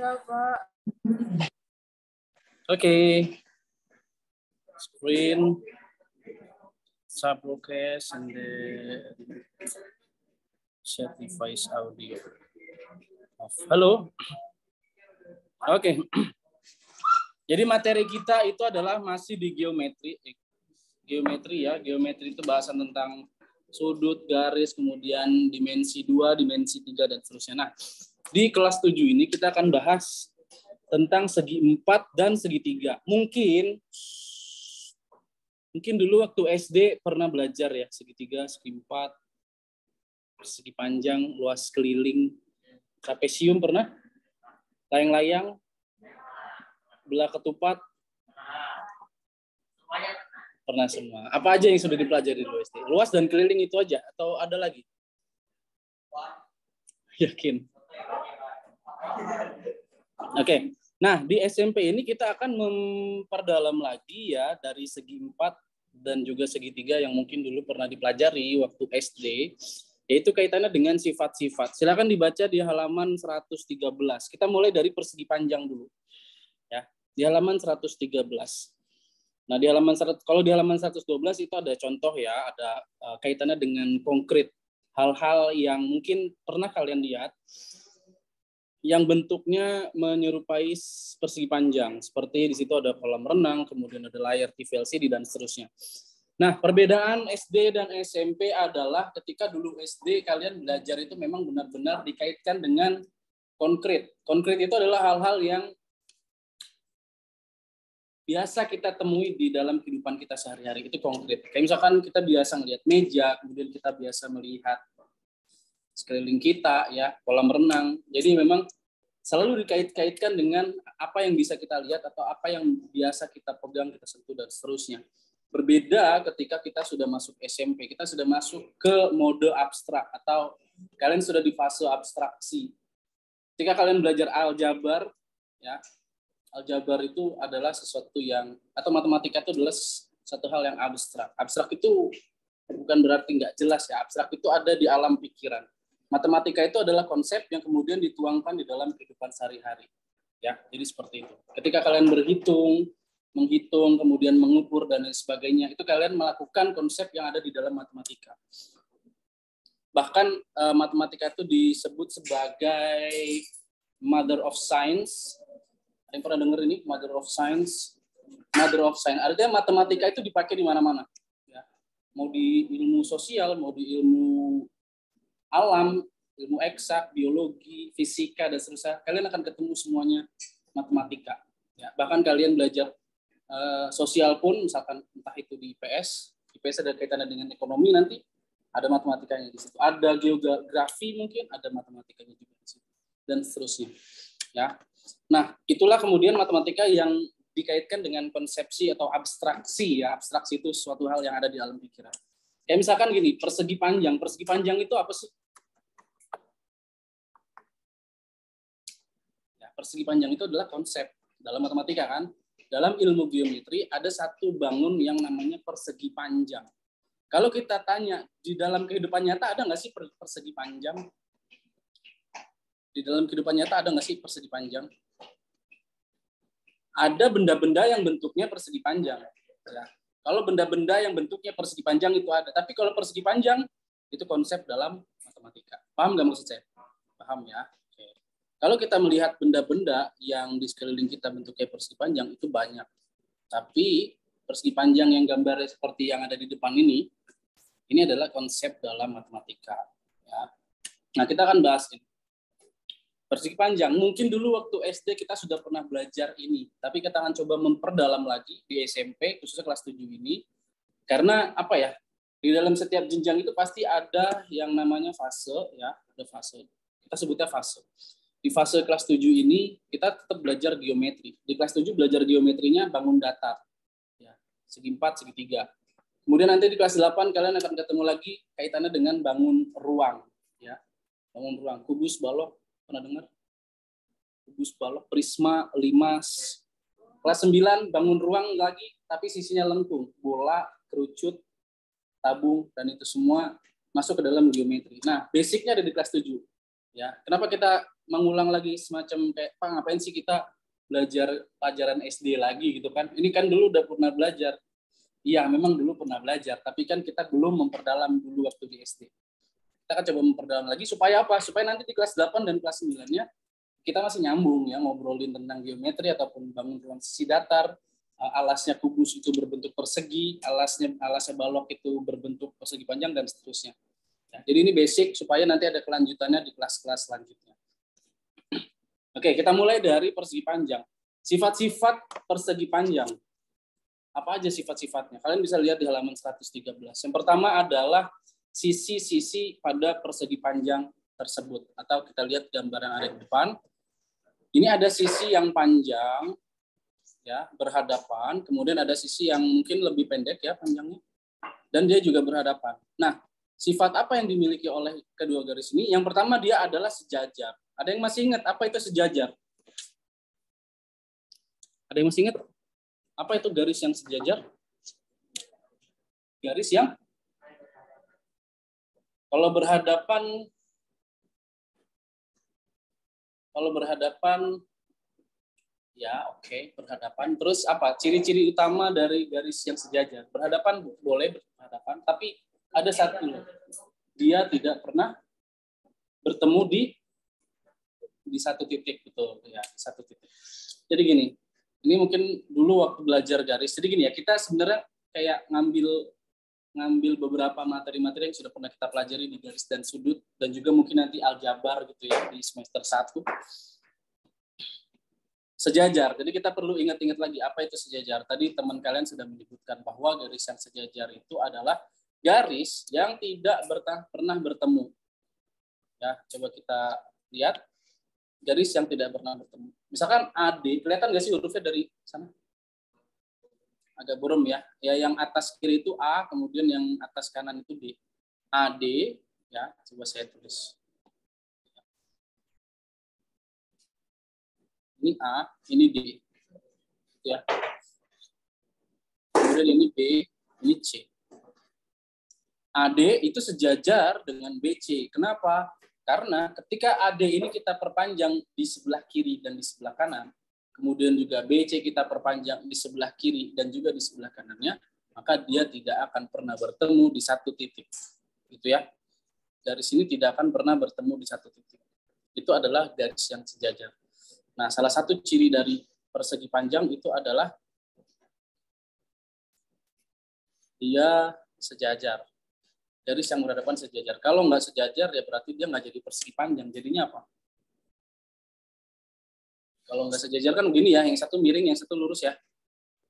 Ya, Pak. Oke. Screen, subroadcast, and then set device audio. Halo. Oke. Jadi materi kita itu adalah masih di geometri. Geometri ya. Geometri itu bahasan tentang sudut, garis, kemudian dimensi 2, dimensi 3, dan seterusnya. Nah, di kelas 7 ini kita akan bahas tentang segi 4 dan segi 3. Mungkin dulu waktu SD pernah belajar ya, segi 3, segi 4, segi panjang, luas keliling, trapesium pernah? Layang-layang, belah ketupat, pernah semua. Apa aja yang sudah dipelajari dulu SD? Luas dan keliling itu aja, atau ada lagi? Yakin? Oke. Nah, di SMP ini kita akan memperdalam lagi ya dari segi 4 dan juga segi 3 yang mungkin dulu pernah dipelajari waktu SD, yaitu kaitannya dengan sifat-sifat. Silakan dibaca di halaman 113. Kita mulai dari persegi panjang dulu. Ya, di halaman 113. Nah, kalau di halaman 112 itu ada contoh ya, ada kaitannya dengan konkret. Hal-hal yang mungkin pernah kalian lihat yang bentuknya menyerupai persegi panjang. Seperti di situ ada kolam renang, kemudian ada layar TV LCD, dan seterusnya. Nah, perbedaan SD dan SMP adalah ketika dulu SD kalian belajar itu memang benar-benar dikaitkan dengan konkret. Konkret itu adalah hal-hal yang biasa kita temui di dalam kehidupan kita sehari-hari, itu konkret. Kayak misalkan kita biasa melihat meja, kemudian kita biasa melihat sekeliling kita, ya, kolam renang. Jadi memang selalu dikait-kaitkan dengan apa yang bisa kita lihat atau apa yang biasa kita pegang, kita sentuh, dan seterusnya. Berbeda ketika kita sudah masuk SMP, kita sudah masuk ke mode abstrak atau kalian sudah di fase abstraksi. Ketika kalian belajar aljabar, ya, aljabar itu adalah sesuatu yang, atau matematika itu adalah satu hal yang abstrak. Abstrak itu bukan berarti nggak jelas ya, abstrak itu ada di alam pikiran. Matematika itu adalah konsep yang kemudian dituangkan di dalam kehidupan sehari-hari. Ya, jadi seperti itu. Ketika kalian menghitung, kemudian mengukur dan lain sebagainya, itu kalian melakukan konsep yang ada di dalam matematika. Bahkan matematika itu disebut sebagai mother of science. Ada yang pernah dengar ini, mother of science? Mother of science. Artinya matematika itu dipakai di mana-mana. Ya. Mau di ilmu sosial, mau di ilmu alam, ilmu eksak, biologi, fisika, dan seterusnya, kalian akan ketemu semuanya matematika. Ya, bahkan kalian belajar sosial pun, misalkan entah itu di IPS ada kaitannya dengan ekonomi, nanti ada matematikanya di situ. Ada geografi mungkin, ada matematikanya juga di situ, dan seterusnya. Ya, nah itulah kemudian matematika yang dikaitkan dengan konsepsi atau abstraksi. Ya, abstraksi itu suatu hal yang ada di alam pikiran. Kayak misalkan gini, persegi panjang. Persegi panjang itu apa sih? Ya, persegi panjang itu adalah konsep dalam matematika kan. Dalam ilmu geometri ada satu bangun yang namanya persegi panjang. Kalau kita tanya, di dalam kehidupan nyata ada nggak sih persegi panjang? Di dalam kehidupan nyata ada nggak sih persegi panjang? Ada benda-benda yang bentuknya persegi panjang. Ya. Kalau benda-benda yang bentuknya persegi panjang itu ada. Tapi kalau persegi panjang, itu konsep dalam matematika. Paham nggak maksud saya? Paham ya? Oke. Kalau kita melihat benda-benda yang di sekeliling kita bentuknya persegi panjang, itu banyak. Tapi persegi panjang yang gambarnya seperti yang ada di depan ini adalah konsep dalam matematika. Ya. Nah, kita akan bahas ini. Persegi panjang, mungkin dulu waktu SD kita sudah pernah belajar ini, tapi kita akan coba memperdalam lagi di SMP, khususnya kelas 7 ini, karena apa ya, di dalam setiap jenjang itu pasti ada yang namanya fase, ya, ada fase, kita sebutnya fase. Di fase kelas 7 ini, kita tetap belajar geometri. Di kelas 7 belajar geometrinya bangun datar, ya, segi 4, segi 3. Kemudian nanti di kelas 8 kalian akan ketemu lagi kaitannya dengan bangun ruang, ya, bangun ruang, kubus, balok, pernah dengar? Kubus, balok, prisma, limas. Kelas 9 bangun ruang lagi, tapi sisinya lengkung. Bola, kerucut, tabung, dan itu semua masuk ke dalam geometri. Nah, basicnya ada di kelas 7. Ya, kenapa kita mengulang lagi semacam kayak, Pak, ngapain sih kita belajar pelajaran SD lagi gitu kan? Ini kan dulu udah pernah belajar. Iya, memang dulu pernah belajar, tapi kan kita belum memperdalam dulu waktu di SD. Kita akan coba memperdalam lagi supaya apa? Supaya nanti di kelas 8 dan kelas 9-nya kita masih nyambung ya, ngobrolin tentang geometri ataupun bangun ruang sisi datar, alasnya kubus itu berbentuk persegi, alasnya balok itu berbentuk persegi panjang dan seterusnya. Nah, jadi ini basic supaya nanti ada kelanjutannya di kelas-kelas selanjutnya. Oke, kita mulai dari persegi panjang. Sifat-sifat persegi panjang. Apa aja sifat-sifatnya? Kalian bisa lihat di halaman 113. Yang pertama adalah sisi-sisi pada persegi panjang tersebut. Atau kita lihat gambar yang ada di depan. Ini ada sisi yang panjang, ya, berhadapan. Kemudian ada sisi yang mungkin lebih pendek ya panjangnya. Dan dia juga berhadapan. Nah, sifat apa yang dimiliki oleh kedua garis ini? Yang pertama, dia adalah sejajar. Ada yang masih ingat apa itu sejajar? Ada yang masih ingat? Apa itu garis yang sejajar? Garis yang kalau berhadapan ya oke, berhadapan. Terus apa? Ciri-ciri utama dari garis yang sejajar. Berhadapan boleh berhadapan, tapi ada satu. Dia tidak pernah bertemu di satu titik, betul ya, satu titik. Jadi gini, ini mungkin dulu waktu belajar garis. Jadi gini ya, kita sebenarnya kayak ngambil beberapa materi-materi yang sudah pernah kita pelajari di garis dan sudut, dan juga mungkin nanti aljabar gitu ya di semester 1. Sejajar. Jadi kita perlu ingat-ingat lagi apa itu sejajar. Tadi teman kalian sudah menyebutkan bahwa garis yang sejajar itu adalah garis yang tidak pernah bertemu. Ya, coba kita lihat garis yang tidak pernah bertemu. Misalkan AD, kelihatan nggak sih hurufnya dari sana? Agak buram ya. Ya, yang atas kiri itu A, kemudian yang atas kanan itu D. AD, ya, coba saya tulis. Ini A, ini D. Ya. Kemudian ini B, ini C. AD itu sejajar dengan BC. Kenapa? Karena ketika AD ini kita perpanjang di sebelah kiri dan di sebelah kanan, kemudian juga BC kita perpanjang di sebelah kiri dan juga di sebelah kanannya, maka dia tidak akan pernah bertemu di satu titik. Gitu ya. Garis ini tidak akan pernah bertemu di satu titik. Itu adalah garis yang sejajar. Nah, salah satu ciri dari persegi panjang itu adalah dia sejajar. Garis yang berhadapan sejajar. Kalau nggak sejajar, ya berarti dia nggak jadi persegi panjang. Jadinya apa? Kalau nggak sejajar kan begini ya, yang satu miring, yang satu lurus ya.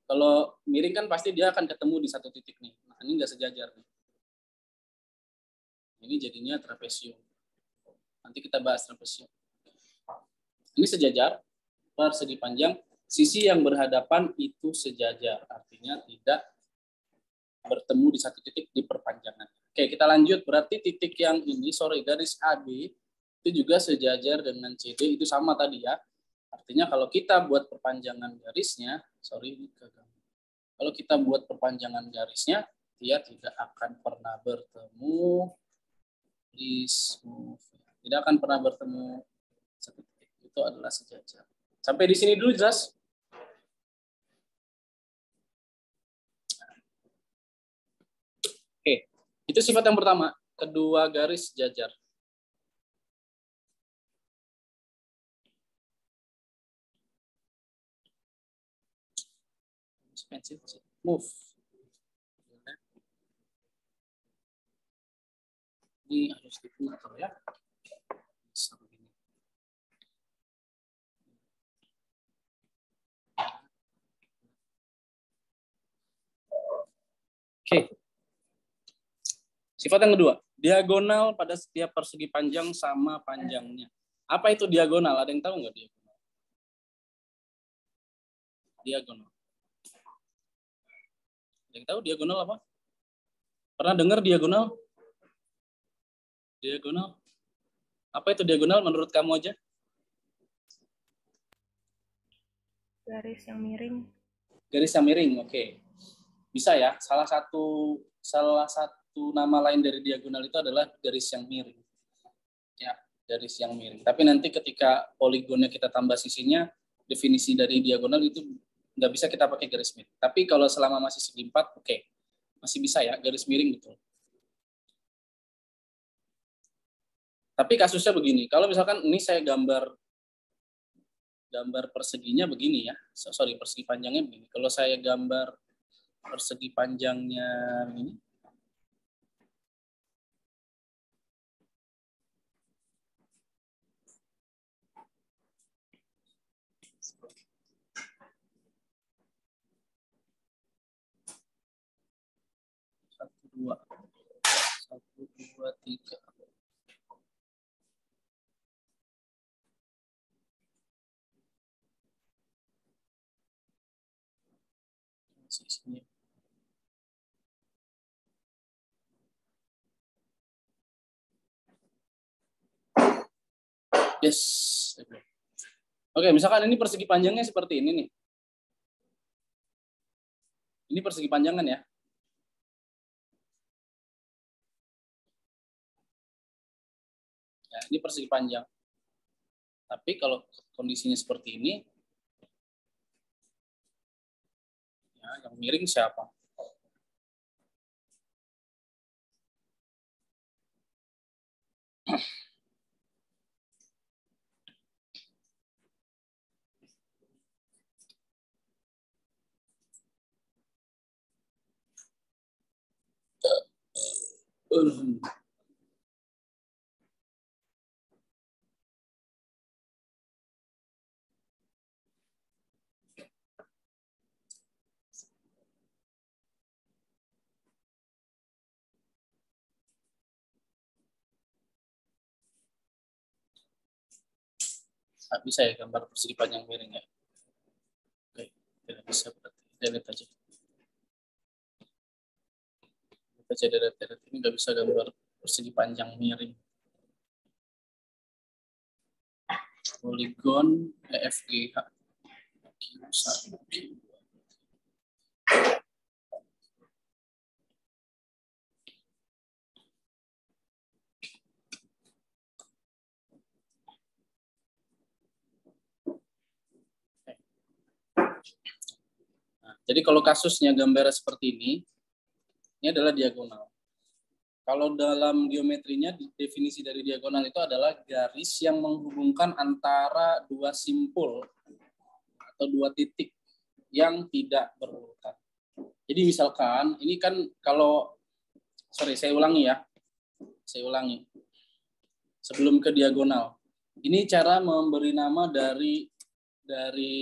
Kalau miring kan pasti dia akan ketemu di satu titik nih. Nah, ini nggak sejajar nih. Ini jadinya trapesium. Nanti kita bahas trapesium. Ini sejajar, persegi panjang. Sisi yang berhadapan itu sejajar. Artinya tidak bertemu di satu titik di perpanjangan. Oke, kita lanjut. Berarti titik yang ini, garis AB, itu juga sejajar dengan CD, itu sama tadi ya. Artinya kalau kita buat perpanjangan garisnya, kalau kita buat perpanjangan garisnya, dia tidak akan pernah bertemu di smooth. Tidak akan pernah bertemu satu titik. Itu adalah sejajar. Sampai di sini dulu jelas? Oke, itu sifat yang pertama. Kedua garis sejajar. Move. Ini harus diputar ya. Oke. Sifat yang kedua, diagonal pada setiap persegi panjang sama panjangnya. Apa itu diagonal? Ada yang tahu nggak diagonal? Diagonal. Ada yang tahu diagonal apa? Pernah dengar diagonal? Diagonal? Apa itu diagonal menurut kamu aja? Garis yang miring. Garis yang miring, oke. Bisa ya. Salah satu nama lain dari diagonal itu adalah garis yang miring. Ya, garis yang miring. Tapi nanti ketika poligonnya kita tambah sisinya, definisi dari diagonal itu nggak bisa kita pakai garis miring. Tapi kalau selama masih segi 4, oke. Masih bisa ya, garis miring betul. Tapi kasusnya begini, kalau misalkan ini saya gambar perseginya begini ya, sorry, persegi panjangnya begini. Kalau saya gambar persegi panjangnya begini, satu dua tiga. Sini. Yes. Oke, misalkan ini persegi panjangnya seperti ini nih. Ini persegi panjangan ya. Ya, ini persegi panjang. Tapi kalau kondisinya seperti ini, ya, yang miring siapa? Nggak bisa ya gambar persegi panjang miring ya. Oke, tidak bisa berarti. Delete aja. Kita aja delete. Ini nggak bisa gambar persegi panjang miring. Poligon EFGH. Nah, jadi kalau kasusnya gambarnya seperti ini adalah diagonal. Kalau dalam geometrinya, definisi dari diagonal itu adalah garis yang menghubungkan antara dua simpul atau dua titik yang tidak berurutan. Jadi misalkan, ini kan kalau, sorry, saya ulangi ya. Saya ulangi. Sebelum ke diagonal. Ini cara memberi nama dari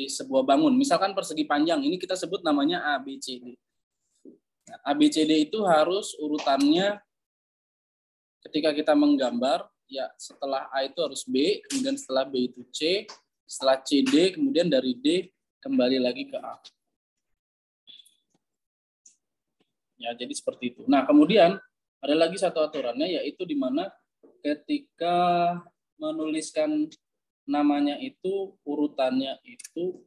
sebuah bangun. Misalkan persegi panjang, ini kita sebut namanya ABCD. Nah, ABCD itu harus urutannya ketika kita menggambar, ya setelah A itu harus B, kemudian setelah B itu C, setelah C D, kemudian dari D kembali lagi ke A. Ya, jadi seperti itu. Nah, kemudian ada lagi satu aturannya, yaitu di mana ketika menuliskan namanya itu, urutannya itu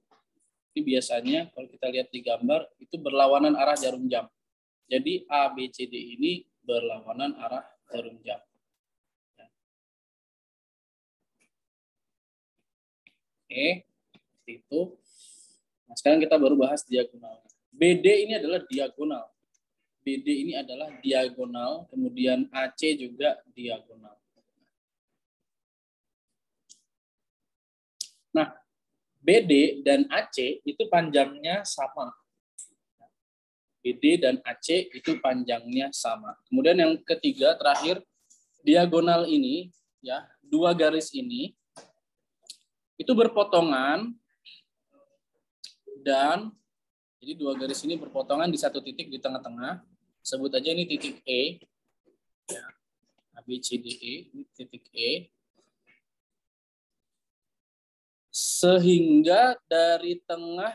biasanya kalau kita lihat di gambar, itu berlawanan arah jarum jam. Jadi A, B, C, D ini berlawanan arah jarum jam. Oke, seperti itu. Nah, sekarang kita baru bahas diagonal. BD ini adalah diagonal. BD ini adalah diagonal, kemudian AC juga diagonal. Nah, BD dan AC itu panjangnya sama. BD dan AC itu panjangnya sama. Kemudian yang ketiga, terakhir, diagonal ini, ya, dua garis ini, itu berpotongan, dan jadi dua garis ini berpotongan di satu titik di tengah-tengah. Sebut aja ini titik E. Ya, ABCDE, ini titik E. Sehingga dari tengah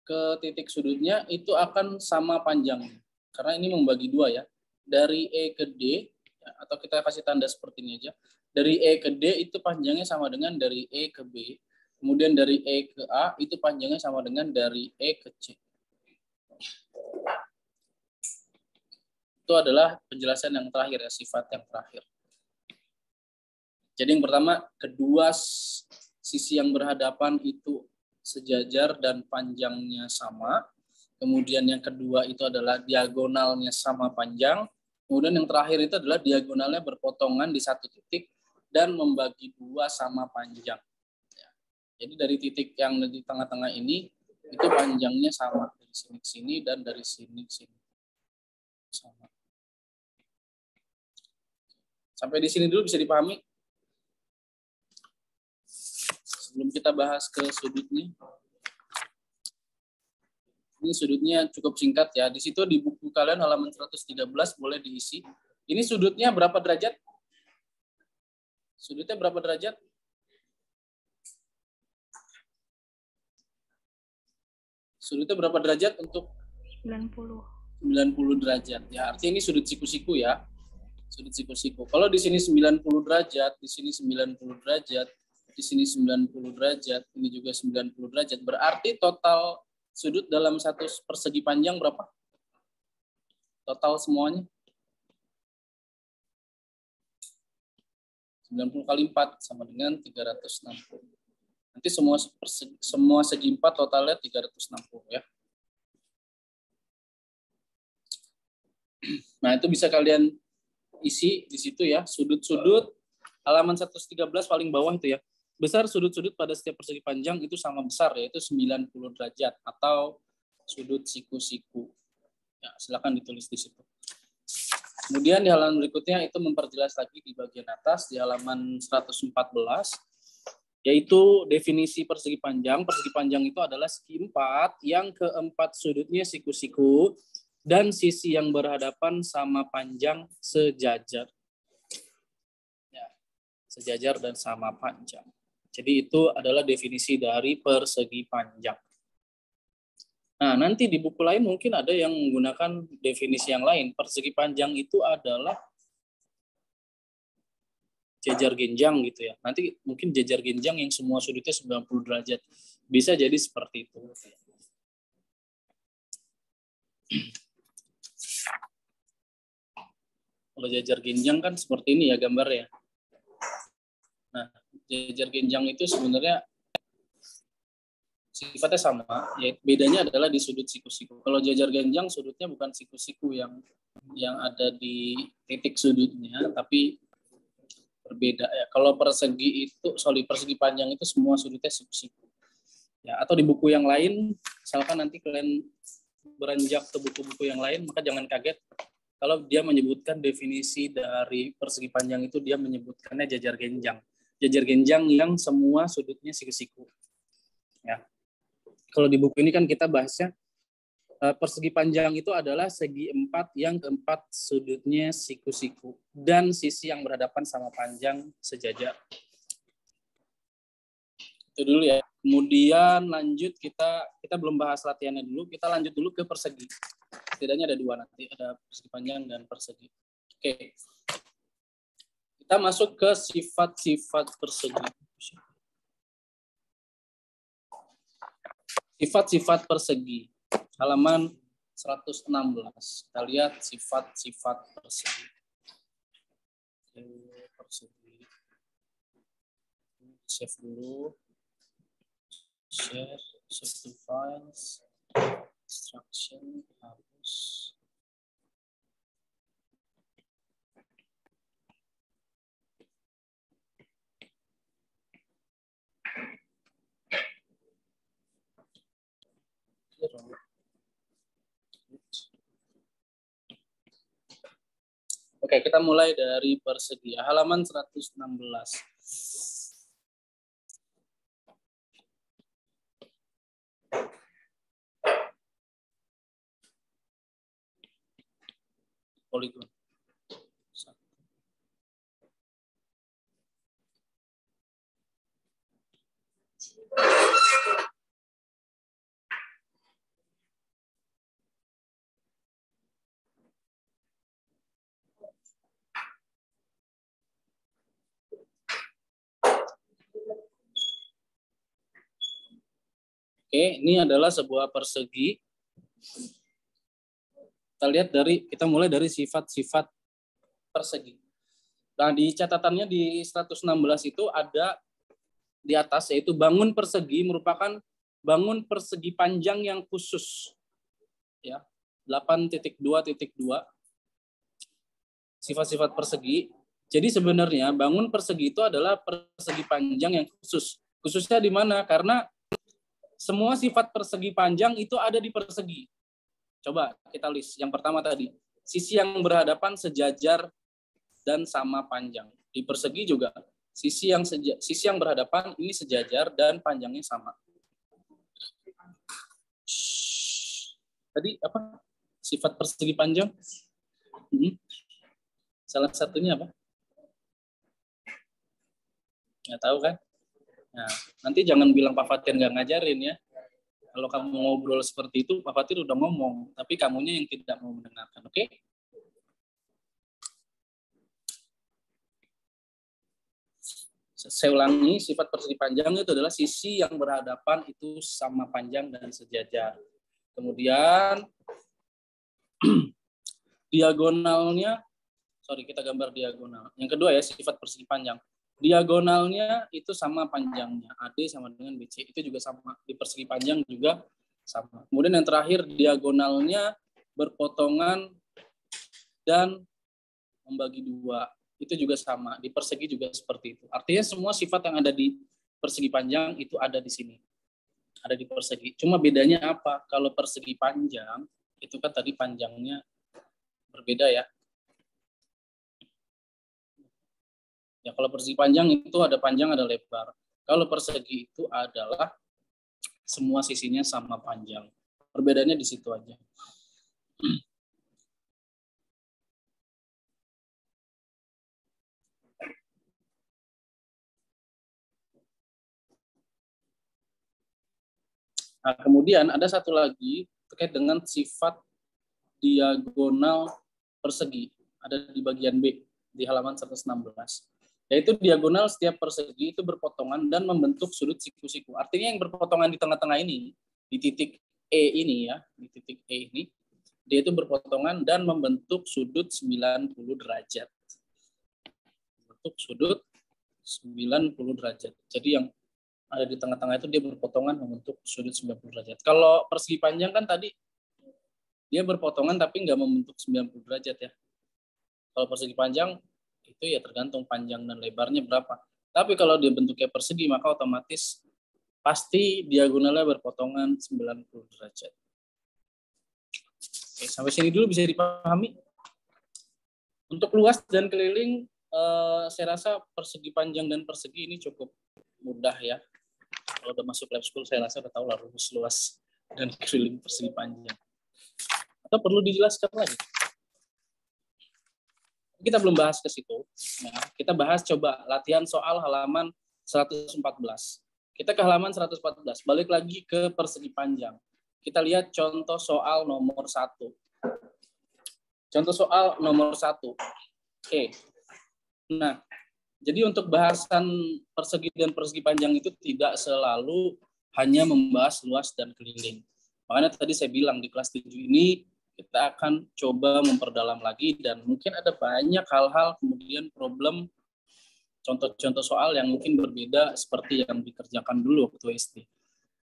ke titik sudutnya itu akan sama panjangnya. Karena ini membagi dua ya. Dari E ke D, ya, atau kita kasih tanda seperti ini aja. Dari E ke D itu panjangnya sama dengan dari E ke B. Kemudian dari E ke A itu panjangnya sama dengan dari E ke C. Itu adalah penjelasan yang terakhir ya, sifat yang terakhir. Jadi yang pertama, kedua sisi yang berhadapan itu sejajar dan panjangnya sama. Kemudian yang kedua itu adalah diagonalnya sama panjang. Kemudian yang terakhir itu adalah diagonalnya berpotongan di satu titik dan membagi dua sama panjang. Jadi dari titik yang di tengah-tengah ini itu panjangnya sama dari sini ke sini dan dari sini ke sini sama. Sampai di sini dulu bisa dipahami? Sebelum kita bahas ke sudutnya. Ini sudutnya cukup singkat ya. Di situ di buku kalian halaman 113 boleh diisi. Ini sudutnya berapa derajat? Sudutnya berapa derajat? Sudutnya berapa derajat untuk 90 derajat. Ya, artinya ini sudut siku-siku ya. Sudut siku-siku. Kalau di sini 90 derajat, di sini 90 derajat, di sini 90 derajat, ini juga 90 derajat. Berarti total sudut dalam satu persegi panjang berapa? Total semuanya? 90 kali 4 sama dengan 360. Nanti semua segi 4 totalnya 360 ya. Nah, itu bisa kalian isi di situ ya. Sudut-sudut halaman 113 paling bawah itu ya. Besar sudut-sudut pada setiap persegi panjang itu sama besar, yaitu 90 derajat atau sudut siku-siku. Ya, silakan ditulis di situ. Kemudian di halaman berikutnya itu memperjelas lagi di bagian atas di halaman 114, yaitu definisi persegi panjang. Persegi panjang itu adalah segi 4 yang keempat sudutnya siku-siku dan sisi yang berhadapan sama panjang sejajar. Ya, sejajar dan sama panjang. Jadi itu adalah definisi dari persegi panjang. Nah, nanti di buku lain mungkin ada yang menggunakan definisi yang lain. Persegi panjang itu adalah jajar genjang gitu ya. Nanti mungkin jajar genjang yang semua sudutnya 90 derajat. Bisa jadi seperti itu. Kalau jajar genjang kan seperti ini ya gambarnya. Nah, jajar genjang itu sebenarnya sifatnya sama, ya bedanya adalah di sudut siku-siku. Kalau jajar genjang sudutnya bukan siku-siku yang ada di titik sudutnya, tapi berbeda ya. Kalau persegi panjang itu semua sudutnya siku-siku. Ya, atau di buku yang lain, misalkan nanti kalian beranjak ke buku-buku yang lain, maka jangan kaget kalau dia menyebutkan definisi dari persegi panjang itu dia menyebutkannya jajar genjang. Jajar genjang yang semua sudutnya siku-siku. Ya. Kalau di buku ini kan kita bahasnya persegi panjang itu adalah segi 4 yang keempat sudutnya siku-siku dan sisi yang berhadapan sama panjang sejajar. Itu dulu ya. Kemudian lanjut kita belum bahas latihannya dulu, kita lanjut dulu ke persegi. Setidaknya ada 2 nanti, ada persegi panjang dan persegi. Oke. Kita masuk ke sifat-sifat persegi. Sifat-sifat persegi. Halaman 116. Kita lihat sifat-sifat persegi. Persegi. Save dulu. Share to files. Instruction. Hapus. Oke, kita mulai dari persegi. Halaman 116. Poligon. Oke, ini adalah sebuah persegi. Kita mulai dari sifat-sifat persegi. Nah, di catatannya di 116 itu ada di atas, yaitu bangun persegi merupakan bangun persegi panjang yang khusus. Ya, 8.2.2 sifat-sifat persegi. Jadi sebenarnya bangun persegi itu adalah persegi panjang yang khusus. Khususnya di mana? Karena semua sifat persegi panjang itu ada di persegi. Coba kita list. Yang pertama tadi, sisi yang berhadapan sejajar dan sama panjang. Di persegi juga sisi yang berhadapan ini sejajar dan panjangnya sama. Tadi apa? Sifat persegi panjang? Salah satunya apa? Nggak tahu kan? Nah, nanti jangan bilang Pak Fatir nggak ngajarin ya. Kalau kamu ngobrol seperti itu, Pak Fatir udah ngomong, tapi kamunya yang tidak mau mendengarkan, oke? Saya ulangi, sifat persegi panjang itu adalah sisi yang berhadapan itu sama panjang dan sejajar. Kemudian diagonalnya, kita gambar diagonal. Yang kedua ya, sifat persegi panjang. Diagonalnya itu sama panjangnya. AD sama dengan BC itu juga sama. Di persegi panjang juga sama. Kemudian yang terakhir, diagonalnya berpotongan dan membagi dua. Itu juga sama. Di persegi juga seperti itu. Artinya semua sifat yang ada di persegi panjang itu ada di sini. Ada di persegi. Cuma bedanya apa? Kalau persegi panjang, itu kan tadi panjangnya berbeda ya. Ya, kalau persegi panjang itu ada panjang, ada lebar. Kalau persegi itu adalah semua sisinya sama panjang. Perbedaannya di situ aja. Nah, kemudian ada satu lagi terkait dengan sifat diagonal persegi. Ada di bagian B, di halaman 116. Yaitu diagonal setiap persegi itu berpotongan dan membentuk sudut siku-siku. Artinya yang berpotongan di tengah-tengah ini, di titik E ini ya, di titik E ini, dia itu berpotongan dan membentuk sudut 90 derajat. Bentuk sudut 90 derajat. Jadi yang ada di tengah-tengah itu dia berpotongan membentuk sudut 90 derajat. Kalau persegi panjang kan tadi dia berpotongan tapi nggak membentuk 90 derajat ya. Kalau persegi panjang itu ya tergantung panjang dan lebarnya berapa. Tapi kalau dia bentuknya persegi maka otomatis pasti diagonalnya berpotongan 90 derajat. Oke, sampai sini dulu bisa dipahami. Untuk luas dan keliling saya rasa persegi panjang dan persegi ini cukup mudah ya. Kalau udah masuk lab school saya rasa udah tahu lah rumus luas dan keliling persegi panjang. Atau perlu dijelaskan lagi? Kita belum bahas ke situ. Nah, kita bahas coba latihan soal halaman 114. Kita ke halaman 114. Balik lagi ke persegi panjang. Kita lihat contoh soal nomor 1. Contoh soal nomor 1. Oke. Nah, jadi untuk bahasan persegi dan persegi panjang itu tidak selalu hanya membahas luas dan keliling. Makanya tadi saya bilang di kelas 7 ini kita akan coba memperdalam lagi dan mungkin ada banyak hal-hal kemudian problem contoh-contoh soal yang mungkin berbeda seperti yang dikerjakan dulu waktu SD.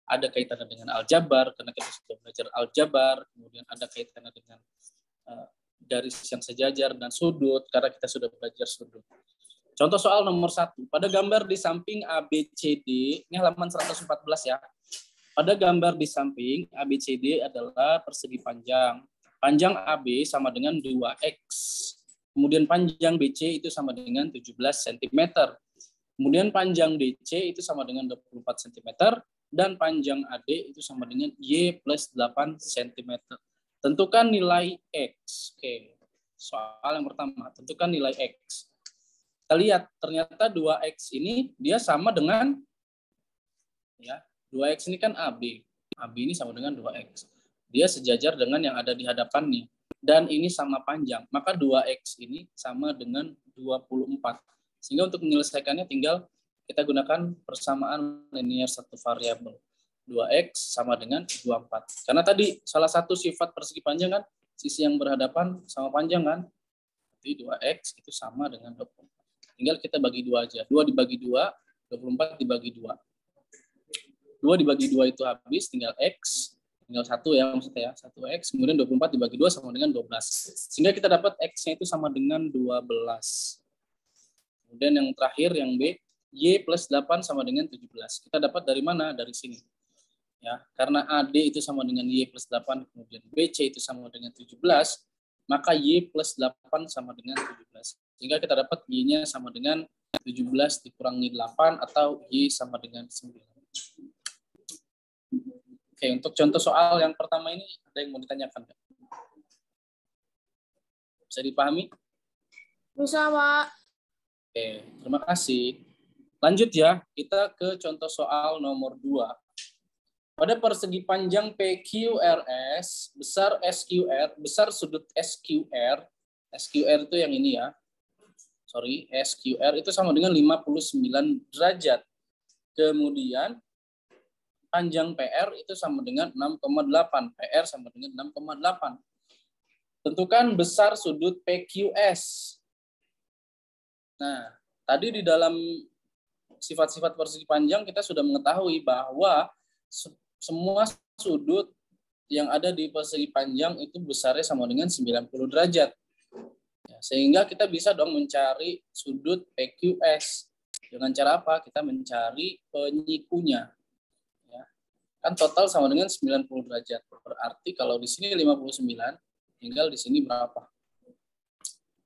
Ada kaitannya dengan aljabar karena kita sudah belajar aljabar, kemudian ada kaitannya dengan garis yang sejajar dan sudut karena kita sudah belajar sudut. Contoh soal nomor 1. Pada gambar di samping ABCD, ini halaman 114 ya. Pada gambar di samping ABCD adalah persegi panjang. Panjang AB sama dengan 2X. Kemudian panjang BC itu sama dengan 17 cm. Kemudian panjang DC itu sama dengan 24 cm. Dan panjang AD itu sama dengan Y plus 8 cm. Tentukan nilai X. Oke. Soal yang pertama, tentukan nilai X. Kita lihat, ternyata 2X ini dia sama dengan, ya 2X ini kan AB. AB ini sama dengan 2X. Dia sejajar dengan yang ada di hadapannya. Dan ini sama panjang. Maka 2X ini sama dengan 24. Sehingga untuk menyelesaikannya tinggal kita gunakan persamaan linear satu variabel. 2X sama dengan 24. Karena tadi salah satu sifat persegi panjang kan, sisi yang berhadapan sama panjang kan. Jadi 2X itu sama dengan 24. Tinggal kita bagi 2 aja. 2 dibagi 2, 24 dibagi 2. 2 dibagi 2 itu habis, tinggal X. Tinggal 1 ya maksudnya ya. 1X, kemudian 24 dibagi 2 sama dengan 12. Sehingga kita dapat X-nya itu sama dengan 12. Kemudian yang terakhir, yang B, Y plus 8 sama dengan 17. Kita dapat dari mana? Dari sini. Ya, karena AD itu sama dengan Y plus 8, kemudian BC itu sama dengan 17, maka Y plus 8 sama dengan 17. Sehingga kita dapat Y-nya sama dengan 17 dikurangi 8 atau Y sama dengan 9. Oke, untuk contoh soal yang pertama ini, ada yang mau ditanyakan? Bisa dipahami? Bisa, Pak. Oke, terima kasih. Lanjut ya, kita ke contoh soal nomor 2. Pada persegi panjang PQRS, besar SQR, besar sudut SQR itu yang ini ya. Sorry, SQR itu sama dengan 59 derajat. Kemudian panjang PR itu sama dengan 6,8. PR sama dengan 6,8. Tentukan besar sudut PQS. Nah, tadi di dalam sifat-sifat persegi panjang kita sudah mengetahui bahwa semua sudut yang ada di persegi panjang itu besarnya sama dengan 90 derajat. Ya, sehingga kita bisa dong mencari sudut PQS. Dengan cara apa? Kita mencari penyikunya. Ya. Kan total sama dengan 90 derajat. Berarti kalau di sini 59, tinggal di sini berapa?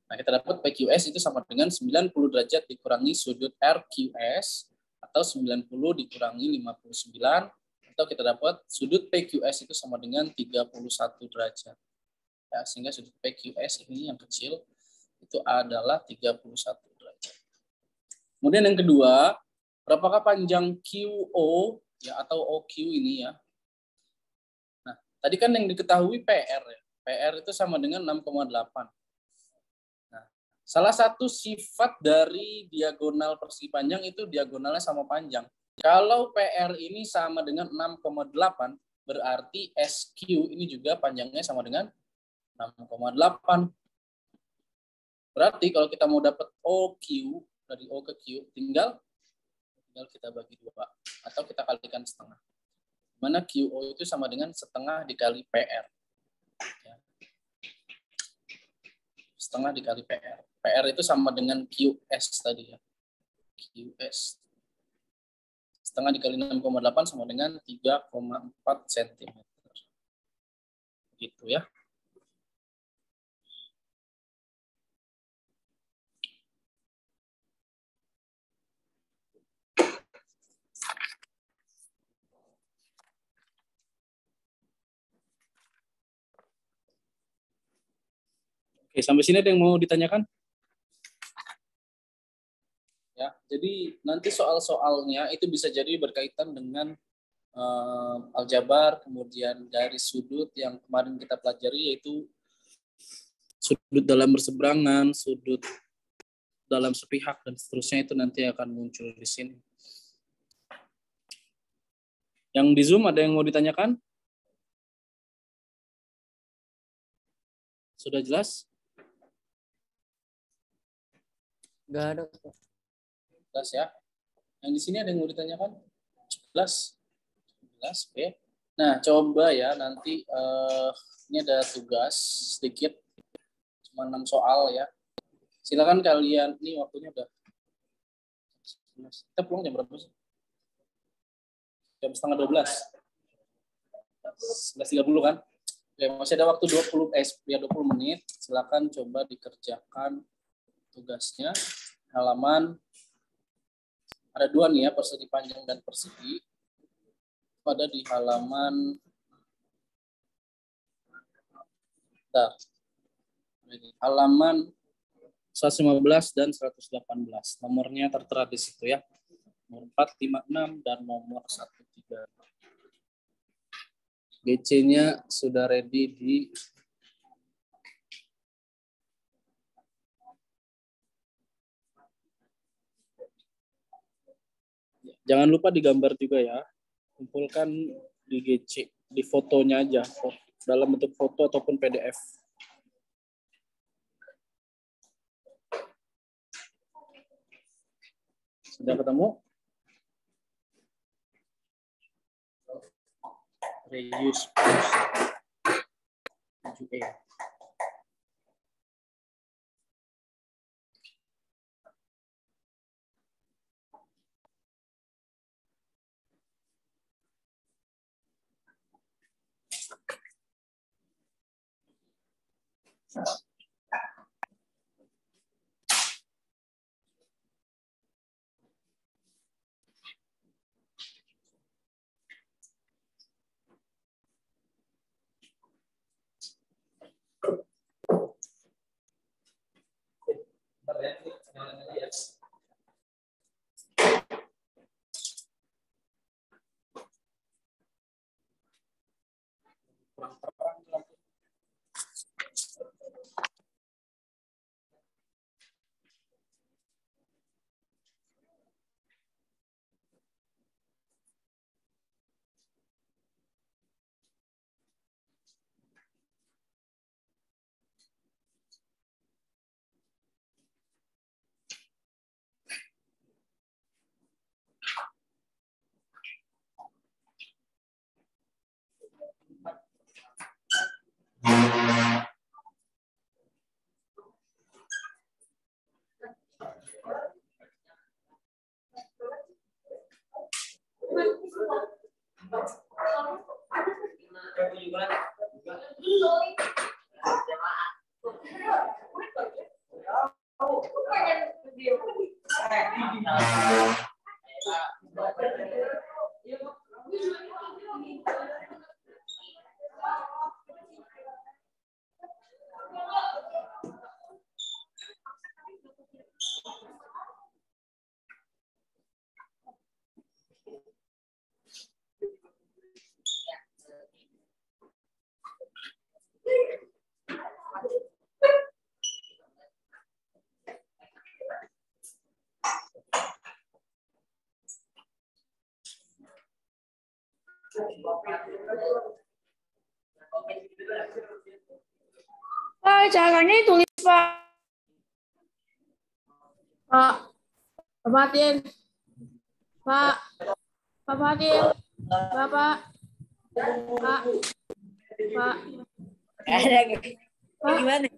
Nah, kita dapat PQS itu sama dengan 90 derajat dikurangi sudut RQS atau 90 dikurangi 59, atau kita dapat sudut PQS itu sama dengan 31 derajat. Ya, sehingga sudut PQS ini yang kecil itu adalah 31 derajat. Kemudian yang kedua, berapakah panjang QO ya atau OQ ini ya? Nah, tadi kan yang diketahui PR ya. PR itu sama dengan 6,8. Nah, salah satu sifat dari diagonal persegi panjang itu diagonalnya sama panjang. Kalau PR ini sama dengan 6,8, berarti SQ ini juga panjangnya sama dengan 6,8. Berarti kalau kita mau dapat OQ, dari O ke Q, tinggal kita bagi 2. Atau kita kalikan setengah. Mana QO itu sama dengan setengah dikali PR. Ya. Setengah dikali PR. PR itu sama dengan QS tadi ya. QS. Setengah dikali 6,8 sama dengan 3,4 cm. Gitu ya. Oke, sampai sini ada yang mau ditanyakan? Ya, jadi nanti soal-soalnya itu bisa jadi berkaitan dengan aljabar, kemudian garis sudut yang kemarin kita pelajari, yaitu sudut dalam berseberangan, sudut dalam sepihak, dan seterusnya itu nanti akan muncul di sini. Yang di Zoom ada yang mau ditanyakan? Sudah jelas? Enggak ada. Jelas ya. Yang di sini ada yang mau ditanyakan? Jelas? Jelas, oke. Nah, coba ya nanti ini ada tugas sedikit, cuma 6 soal ya. Silakan kalian, ini waktunya udah. Kita pulang jam berapa sih? Jam setengah 12. 11.30 kan? Oke, masih ada waktu 20 menit. Silakan coba dikerjakan tugasnya. Halaman ada 2 nih ya, persegi panjang dan persegi. Pada di halaman halaman 115 dan 118. Nomornya tertera di situ ya. Nomor 456 dan nomor 13. GC-nya sudah ready di jangan lupa digambar juga ya. Kumpulkan di GC, di fotonya aja, dalam bentuk foto ataupun PDF. Sudah ketemu? Reuse post 7E. Pak, caranya tulis Pak. Pak, Pak Fatin. Pak, Pak Fatin. Bapak. Pak. Pak. Pak. Gimana?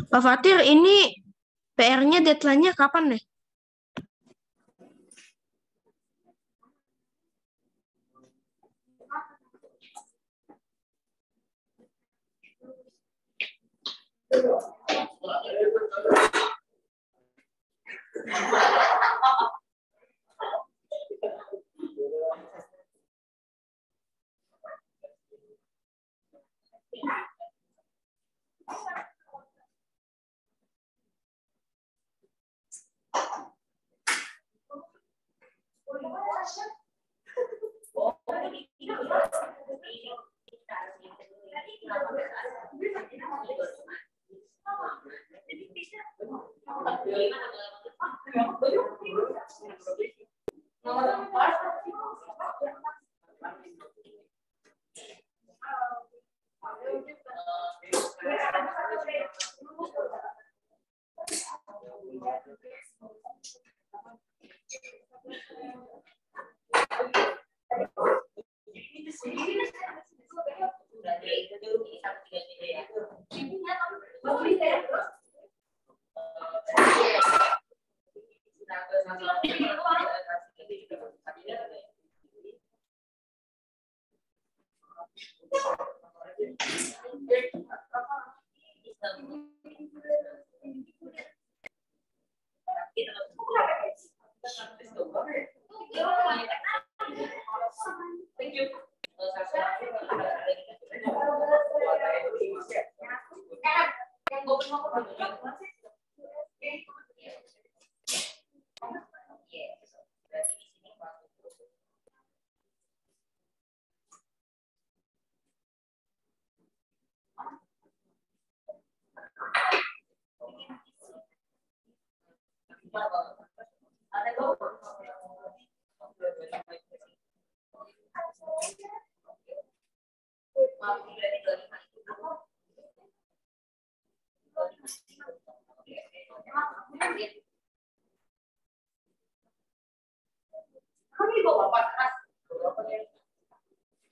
Pak Fatir, ini PR-nya deadline-nya kapan nih?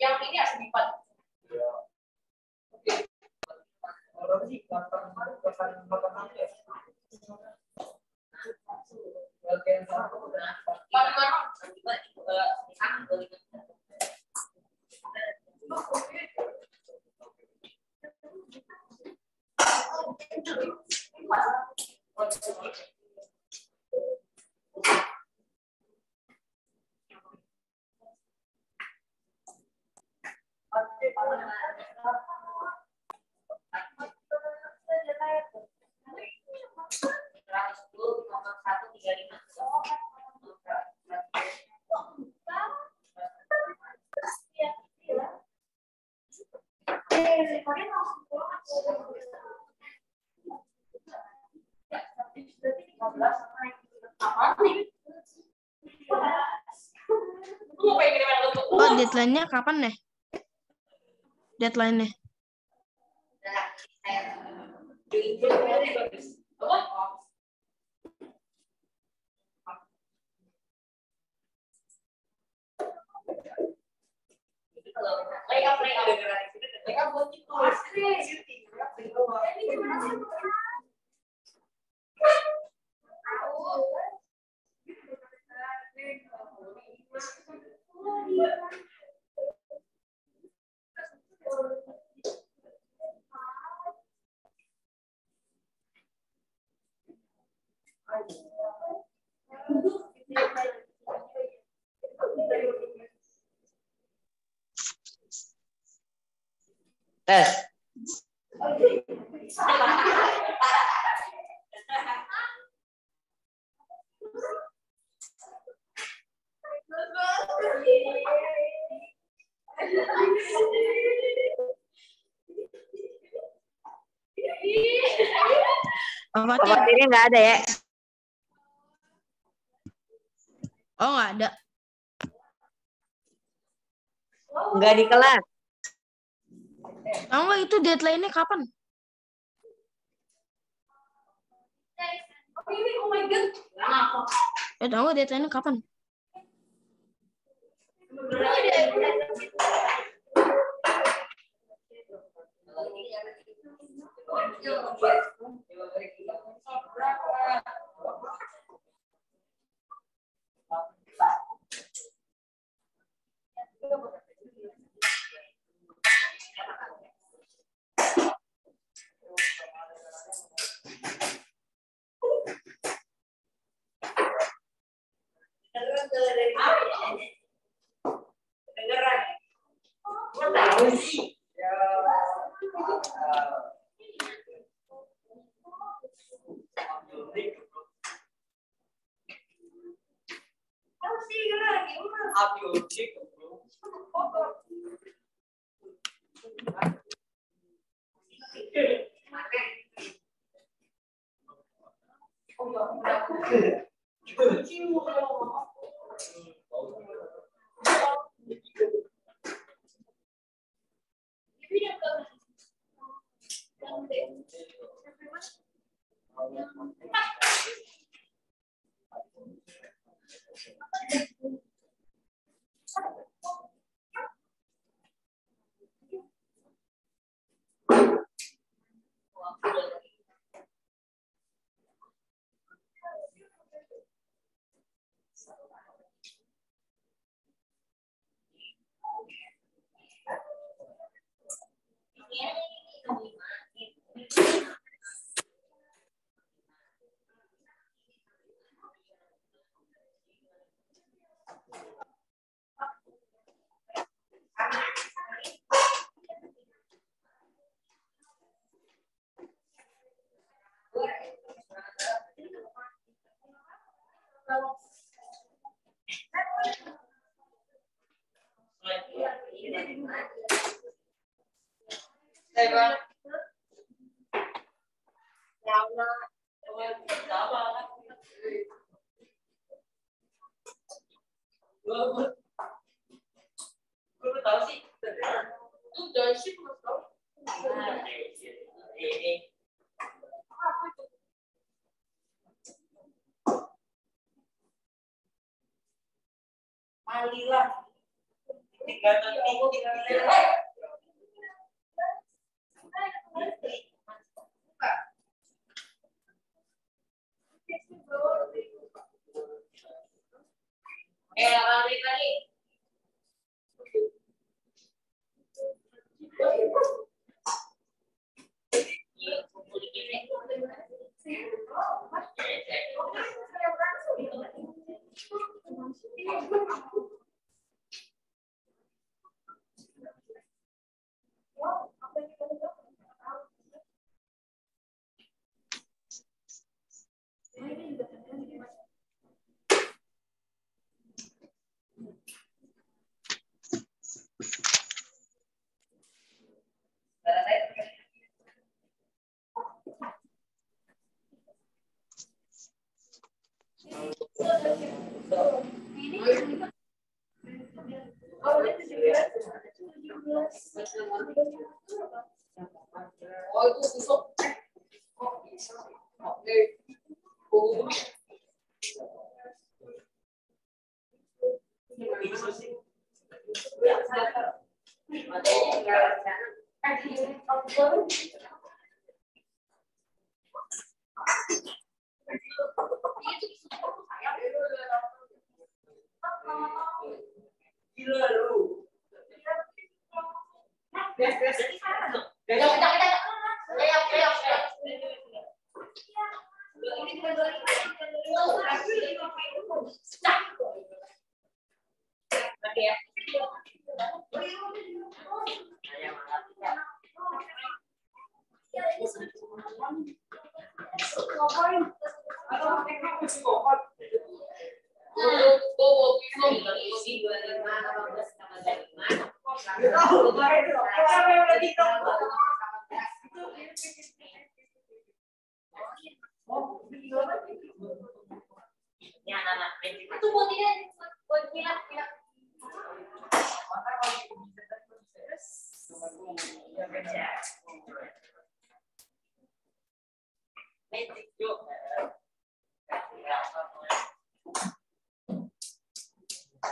Yang ini harus dipat. Oh, deadline-nya kapan nih? Deadline-nya. Tes. Pak Bapak ini nggak ada ya? Oh, nggak ada. Nggak di kelas. Tahu nggak itu deadline-nya kapan? Tahu nggak deadline-nya kapan?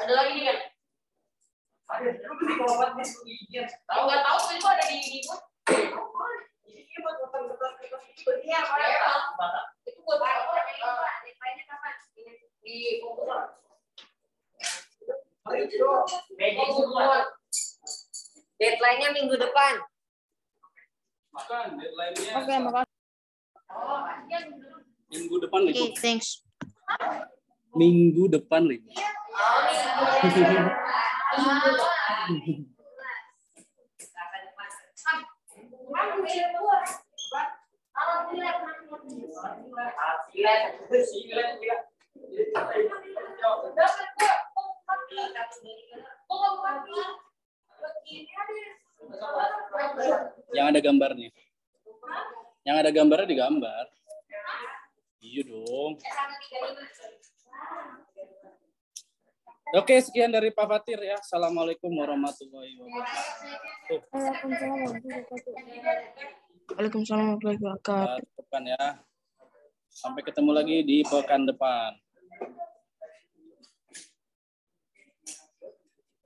Ada lagi nih kan? Tahu nggak tahu itu ada di itu buat deadline-nya kapan? Di deadline-nya minggu depan. Makan deadline-nya. Oke, makasih. Minggu depan Oke, libur. thanks. Minggu depan libur. Yang ada gambarnya. Yang ada gambarnya digambar. Iya dong. Oke, sekian dari Pak Fatir ya. Assalamualaikum warahmatullahi wabarakatuh. Waalaikumsalam warahmatullahi wabarakatuh. Depan ya. Sampai ketemu lagi di pekan depan.